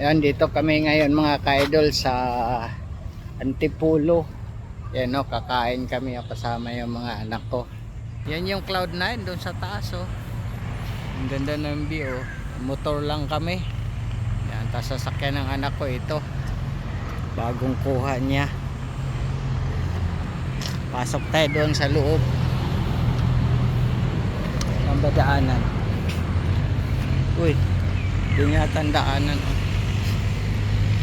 Yan, dito kami ngayon mga ka-idol sa Antipolo. Yan o, kakain kami kasama yung mga anak ko. Yan yung Cloud9 doon sa taas o. Ang ganda ng view o. Motor lang kami. Yan, tapos sasakyan ng anak ko ito. Bagong kuha niya. Pasok tayo doon sa loob. Ang badaanan. Uy, di nga tandaanan o.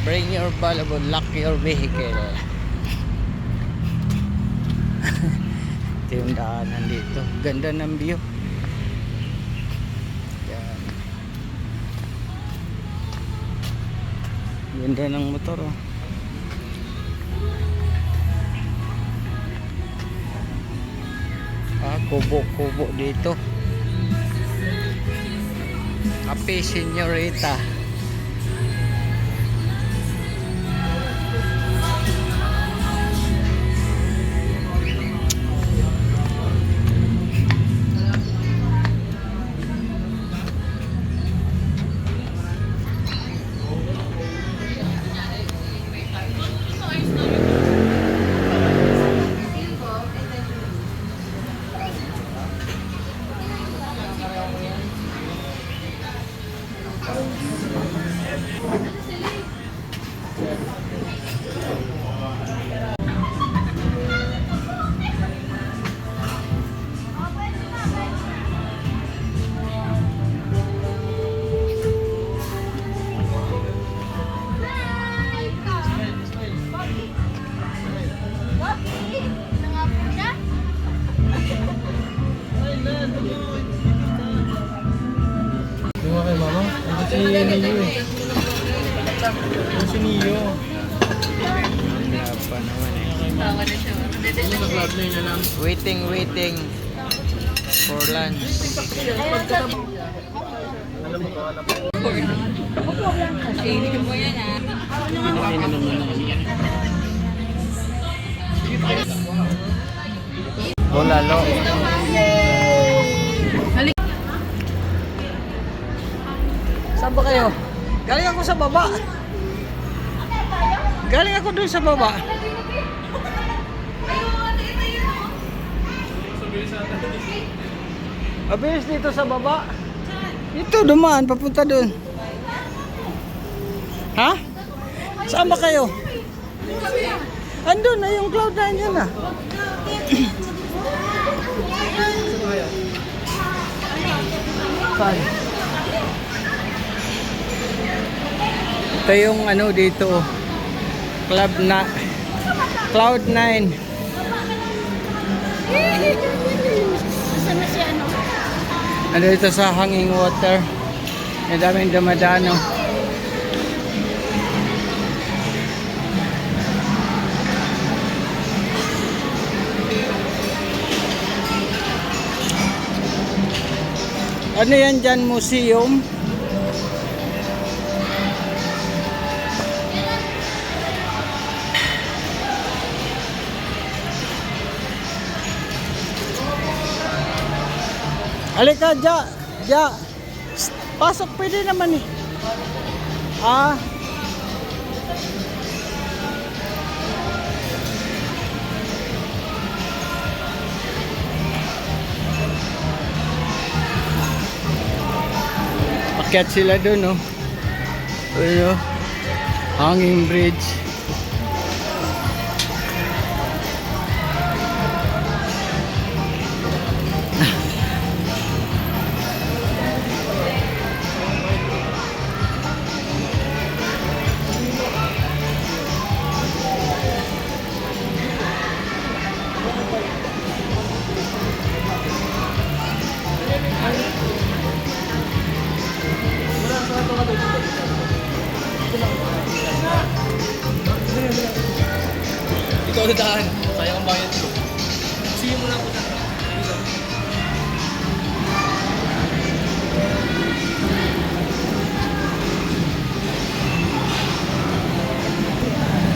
Bring your valuable, lock your vehicle. Ito yung daanan dito. Ganda ng view. Yan. Ganda ng motor oh. Kubo-kubo dito. Kape senyorita. Si Nio eh. Si Nio. Wala pa naman eh. Waiting for lunch. Bulalo. Saan ba kayo? Galing ako sa baba. Galing ako dun sa baba. Mabilis dito sa baba. Ito dumaan, papunta dun. Ha? Saan ba kayo? Andun na yung Cloud9 yan ah. Saan? Ito yung ano dito Cloud9. Ano dito sa hanging water. May daming dumadaan oh. Ano yan dyan, museum? Halika, Ja. Pasok, pwede naman eh. Ah. Akyat sila dun, oh. Ayun, oh. Hanging bridge. Ikaw na daan. Sayang ang bayad ko. Siyo mo lang po na.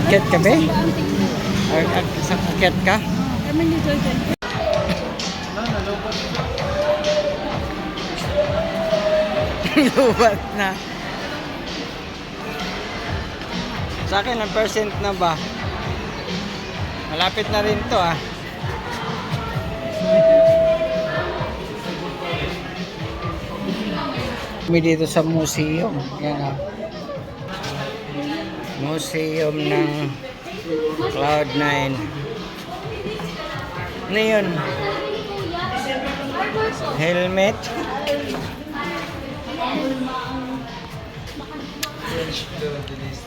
Akyat ka ba? Akyat ka? Kami ni Jordan. Lubat na. Sa akin, ang percent na ba? Malapit na rin to ah. Kami dito sa museum. Yan ah. Museum ng Cloud9. Ano yun? Helmet?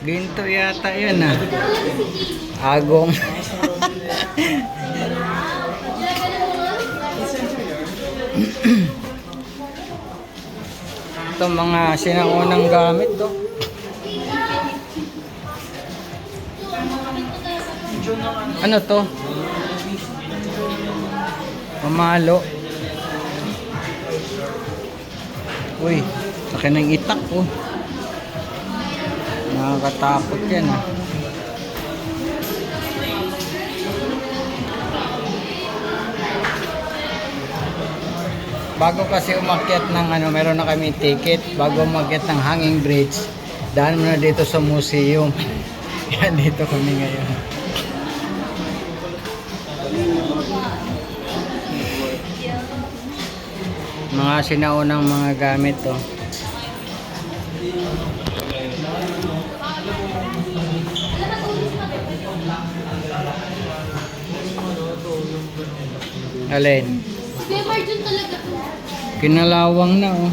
Ginto yata yun ah. Agong. Ito mga sinaunang gamit to. Ano to? Pamalo. Uy, laki ng itak oh. Nakakatakot yan ah. Bago kasi umakyat ng ano, meron na kami ticket. Bago umakyat ng hanging bridge, daan muna dito sa museum. Yan, dito kami ngayon. Mga sinaunang mga gamit to. Alin? Kinalawang na oh.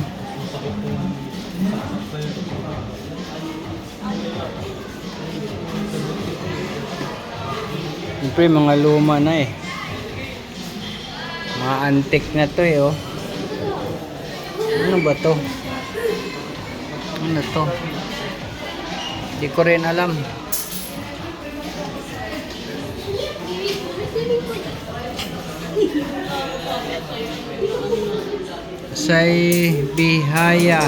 Siyempre mga luma na eh. Mga antique na to eh oh. Ano ba to? Ano to? Hindi ko rin alam. Say Bihaya.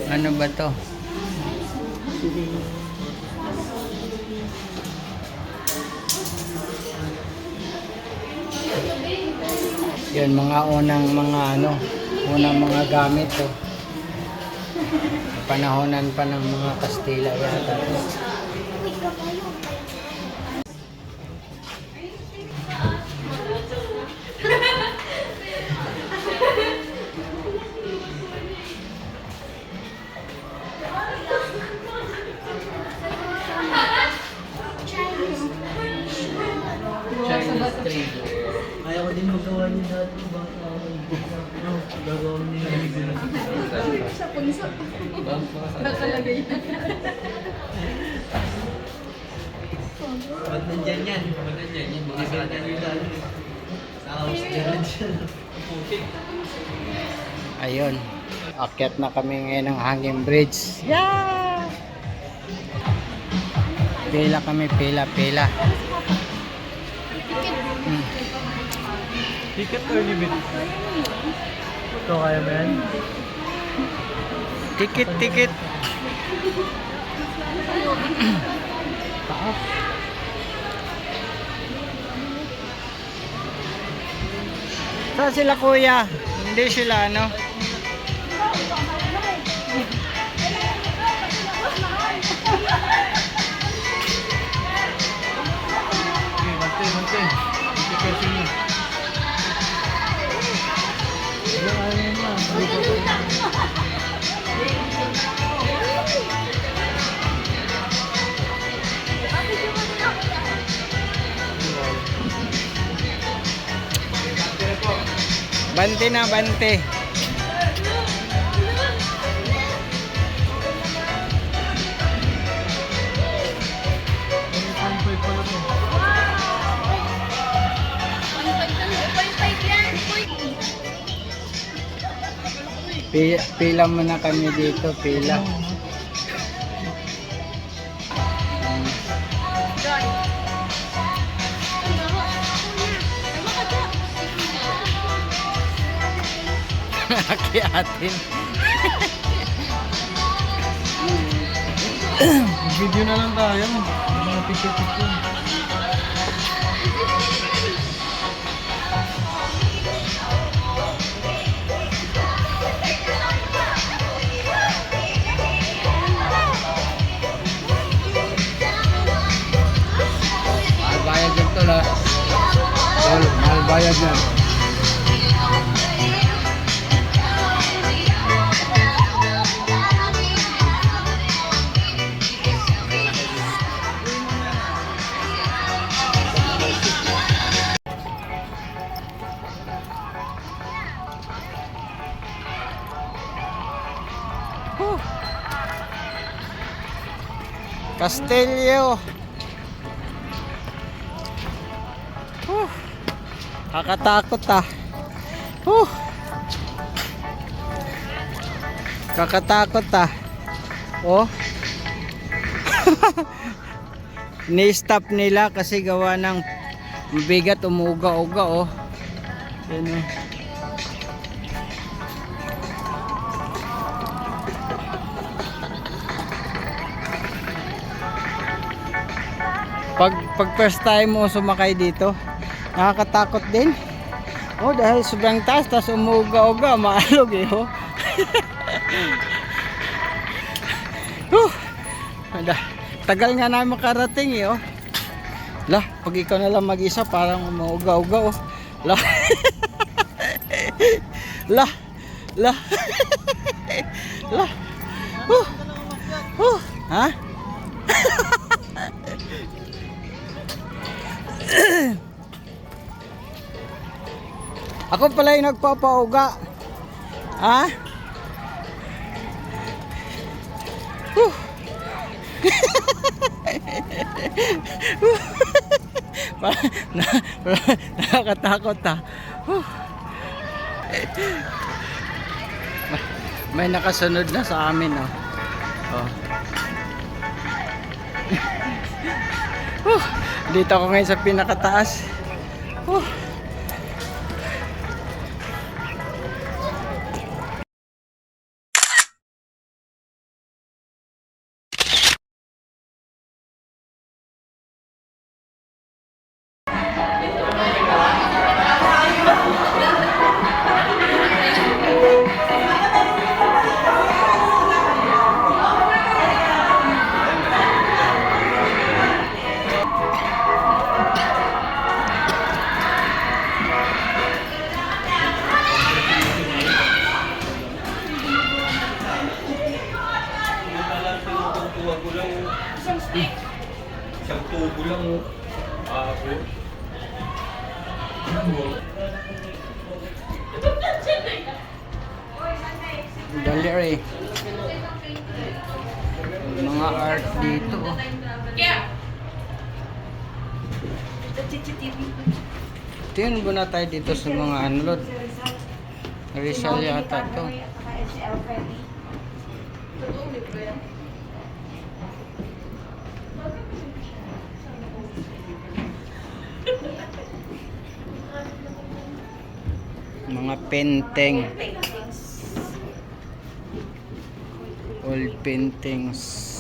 Ano ba to? Yan mga unang mga ano, unang mga gamit to. Panahonan pa ng mga Kastila yata. Chinese trade. Ayaw ko din magawa niya dati. Baka gagawa niya yung video na Sa punso. Nakalagay na. Ba't nandyan yan? Ba't nandyan yan? Baka sa kanya yung dati. Sa house dyan siya. Putik. Ayun. Akyat na kami ngayon ng hanging bridge. Yeah! Pila kami, pila. Ticket or limit? Ito kaya ba yan? Ticket. Taas. Saan sila kuya? Hindi sila ano? Okay, bante. Ito kasi niya. Bante na, bante. Pila muna kami dito, pila. Akiatin. Video na lang tayo. Mga picture. bayad yan. Castillo. Kakatakot ah. Kakatakot ah. Oh. Ni-stop nila kasi gawa ng mabigat, umuga-uga oh. Yan oh. Pag first time mo sumakay dito, nakakatakot din. Oh, dahil sobrang taas, tas umuga-uga, maalog eh oh. Tagal nga na makarating eh oh. Lah, pag ikaw na lang mag-isa parang umuga-uga oh. Lah. Lah. Lah. Lah. Ha? Ako pala yung nagpapauga. Ha? Nakakatakot ha. May nakasunod na sa amin oh. Dito ako ngayon sa pinakataas. Isang tubo lang oh. Gallery. Mga art dito oh. Tingnan muna tayo dito sa mga ano, Rizal yata to. Mga painting. Old paintings.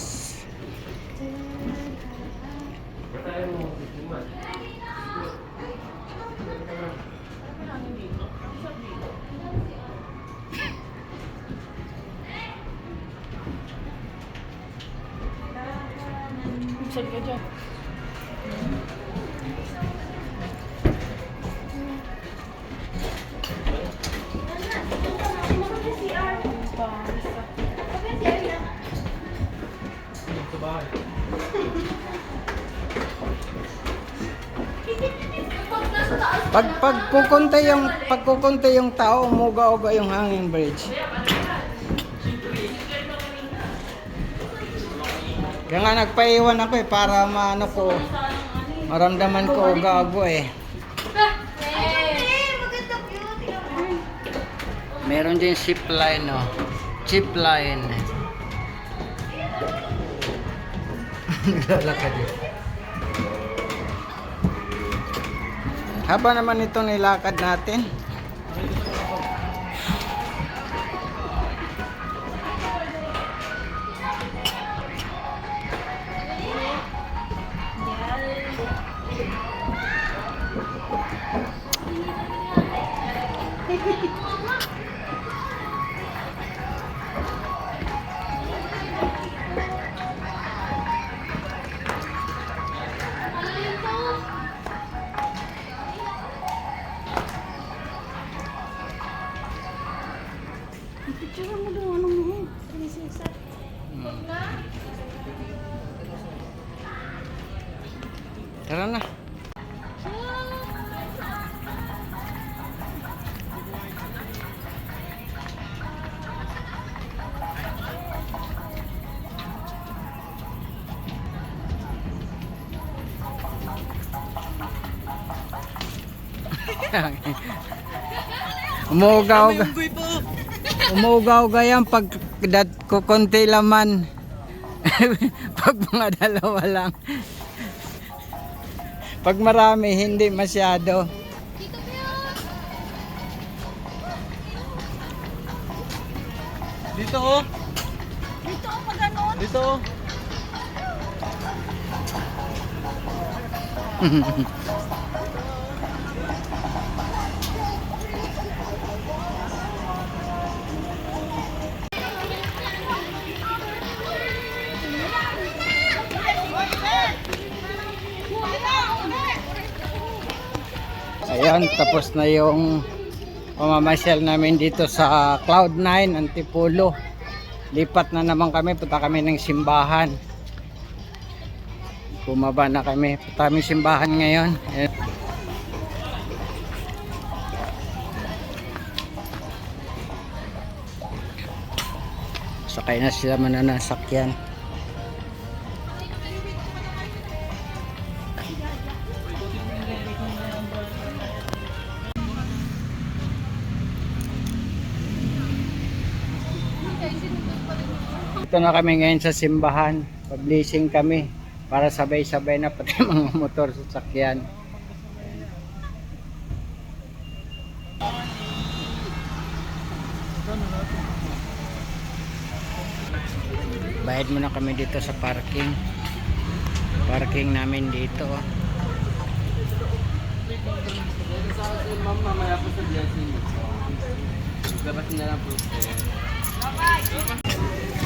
Pagkukunti yung tao, umuga-uga yung hanging bridge. Kaya nga nagpaiwan ako eh para maramdaman ko uga-uga eh. Meron din zip line oh. Zip line. Naglalakad eh. Haba naman ito nilakad natin. Tara na. Umuugaw-uga. Umuugaw-uga yan pag kukunti laman. Pag mga dalawa lang. Pag marami, hindi masyado. Dito oh. Dito ako ganon. Dito oh. Ayan, tapos na yung pamamasyal namin dito sa Cloud9, Antipolo. Lipat na naman kami, punta kami ng simbahan. Bumaba na kami, punta kami simbahan ngayon. Ayan. Sakay na sila mananasakyan. Ito na kami ngayon sa simbahan. Pa-blessing kami para sabay-sabay na pati mga motor sasakyan. Bayad muna kami dito sa parking. Parking namin dito. Ma'am, mamaya po sa blessing. Labas na lang po.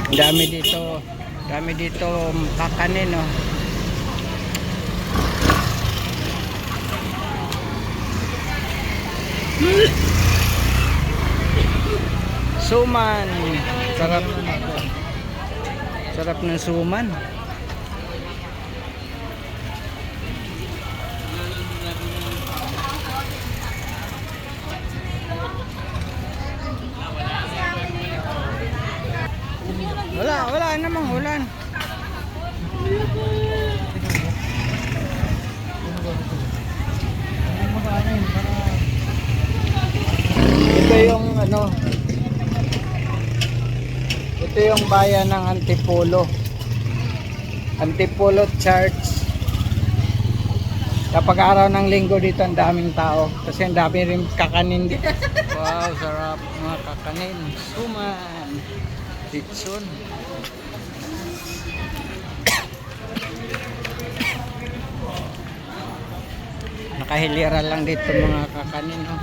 Dami dito. Dami dito kakanin, oh. Suman. Sarap. Sarap ng suman. Wala namang ulan. Ito yung ano, ito yung bayan ng Antipolo. Antipolo Church. Kapag araw ng linggo dito ang daming tao kasi ang dami rin kakanin dito. Wow, sarap mga kakanin. Suman. Ditson. Nakahilira lang dito mga kakanin, oh.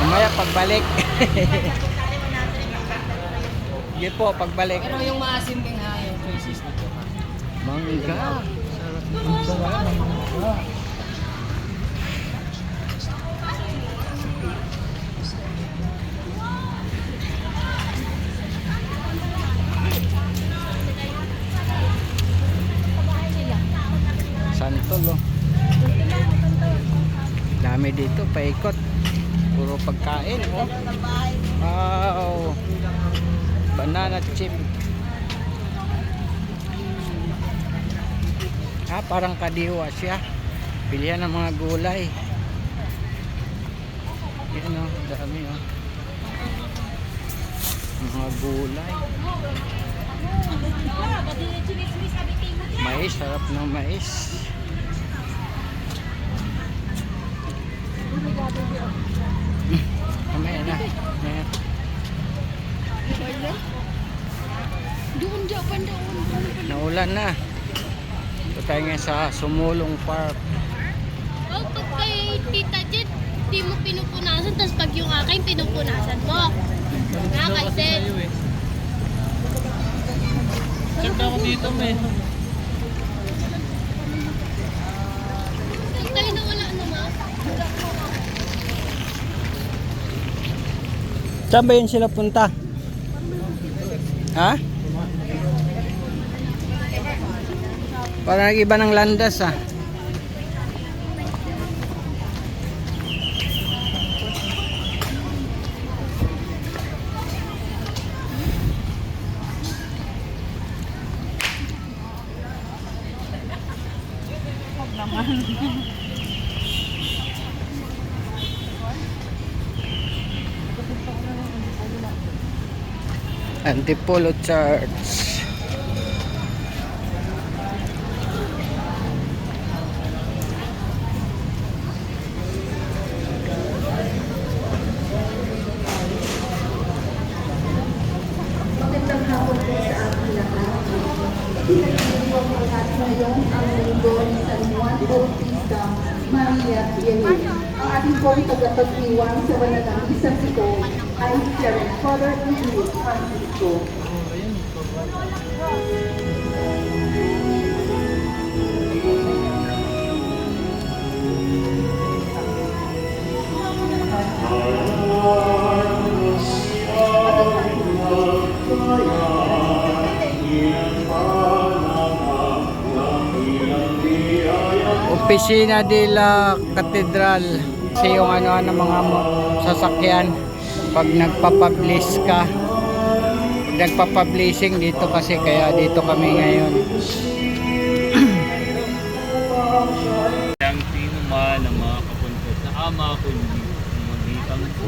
Mamaya pagbalik. Sige po, pagbalik. Pero yung maasim din ha, yung choices dito ha. Mangga. Sarap ng mangga. Santol, oh. Dami dito, paikot. Puro pagkain, oh. Wow. Banana chip. Parang kadiwa siya. Pilihan ng mga gulay. Yan, oh, dami, oh. Mga gulay. Mais, sarap ng mais. Mamaya na. Mamaya. Doon dyan, doon. Naulan na. Ito tayo ngayon sa Sumulong Park. Oh, pag kay Tita Jet, di mo pinupunasan, tapos pag yung akin, pinupunasan mo. Nakakaisin. Check ako dito, may. Tayo na wala naman. Saan ba yun sila punta? Ha? Parang iba ng landas ah. Antipolo Church. Magandang hapon po sa ating lahat. Pinagdiriwang po natin ngayon ang mundo ni San Juan Bautista Maria Vianney. Ang ating pong tagapag-iwan sa Banatang Isang ito ay si Father Emilio Francisco. Opisina de la Catedral. Kasi yung ano mga sasakyan pag nagpapublish ka. Pag nagpapublishing dito kasi kaya dito kami ngayon. Ang sino man ang makapunta sa Ama kundi sumunditan ko.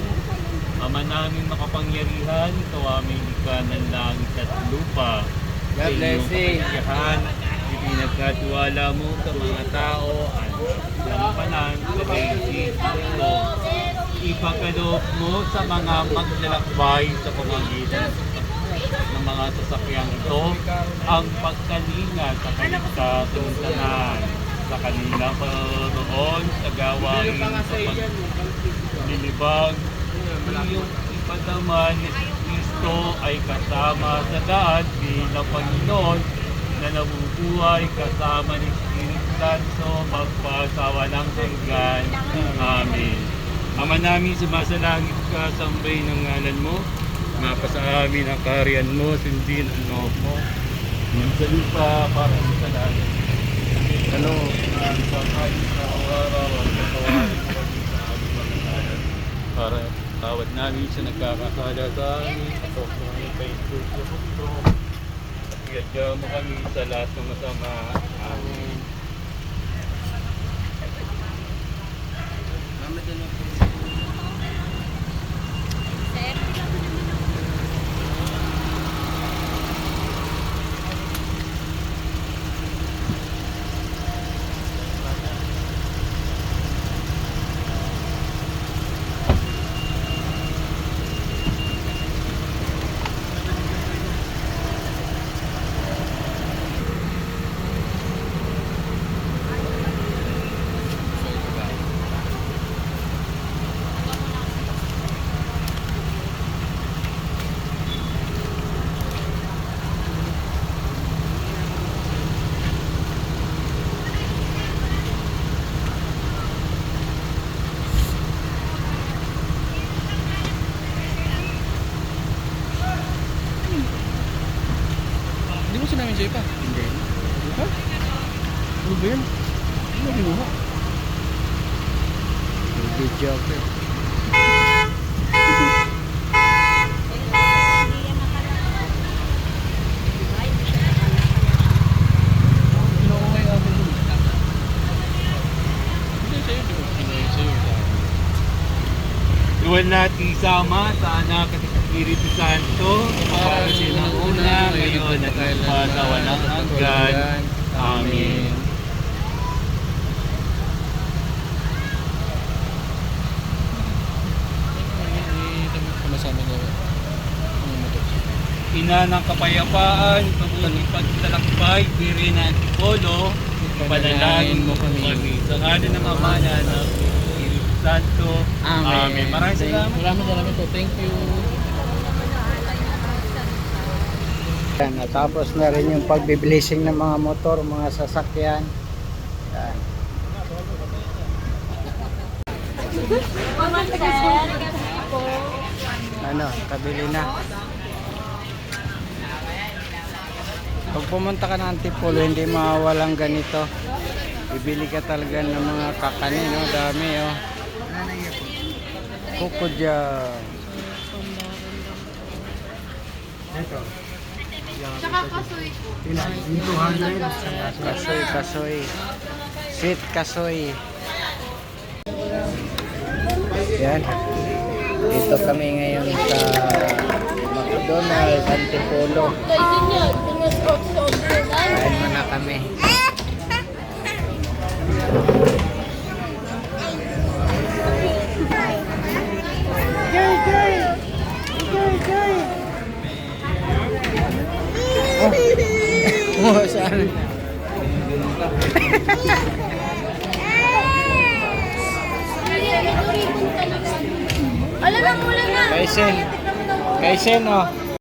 Ama namin makapangyarihan, ikaw aming likha ng langit at lupa. God bless you. Ipinagkatiwala mo sa mga tao at lampanan sa daigdig ito. Ipagkaloob mo sa mga maglalakbay sa pamamagitan ng mga sasakyang ito ang pagkalinga sa kaligtasan ng tanan sa kanilang paroroon sa gawain sa paglilibag. Iyong ipadaman ni Kristo ay kasama sa daan bilang Panginoon na nabubuhay kasama ni Espiritu Santo magpasawa ng hanggan. Amen. Ama namin, sumasalangit ka, sambay ng ngalan mo, mapasa amin ang kaharian mo, sundin ang loob mo. Sa lupa para sa langit. Ano ang pagkain sa araw at patawarin mo kami sa aming mga kasalanan para tawad namin sa nagkakasala sa amin at huwag mo kami paikot sa mundo. Iadya mo kami sa lahat ng masama. Amen. Hindi mo sinamin sa'yo pa? Hindi. Ha? Ano ba yun? Ano ba yun? Video ko. Ano ko ngayon ako yun? Hindi sa'yo, di ba? Hindi sa'yo sa akin. Luwan natin sama sa anak at Espiritu Santo, para sila una, ngayon at sa walang hanggan. Amen. Kamasama niya. Ano mo to? Ina ng kapayapaan, pagmuling pagtalakbay, diri na Antipolo, panalangin mo kami. Sa ngalan ng Ama na ng Espiritu Santo. Amen. Maraming salamat. Salamat po. Thank you. Yan, natapos na rin yung pagbiblessing ng mga motor, mga sasakyan. Yan. Ano, kabili na. Pag pumunta ka ng Antipolo, hindi mawawalang ganito. Bibili ka talaga ng mga kakanin, no? Dami, oh. Kukudya. Tsaka kasoy. Kasoy. Sweet kasoy. Yan. Dito kami ngayon sa McDonald's Antipolo. Kayo niya, tingnan ko sa Kain muna kami. Oh, saan? Alam na, mula na. Kaisen, oh.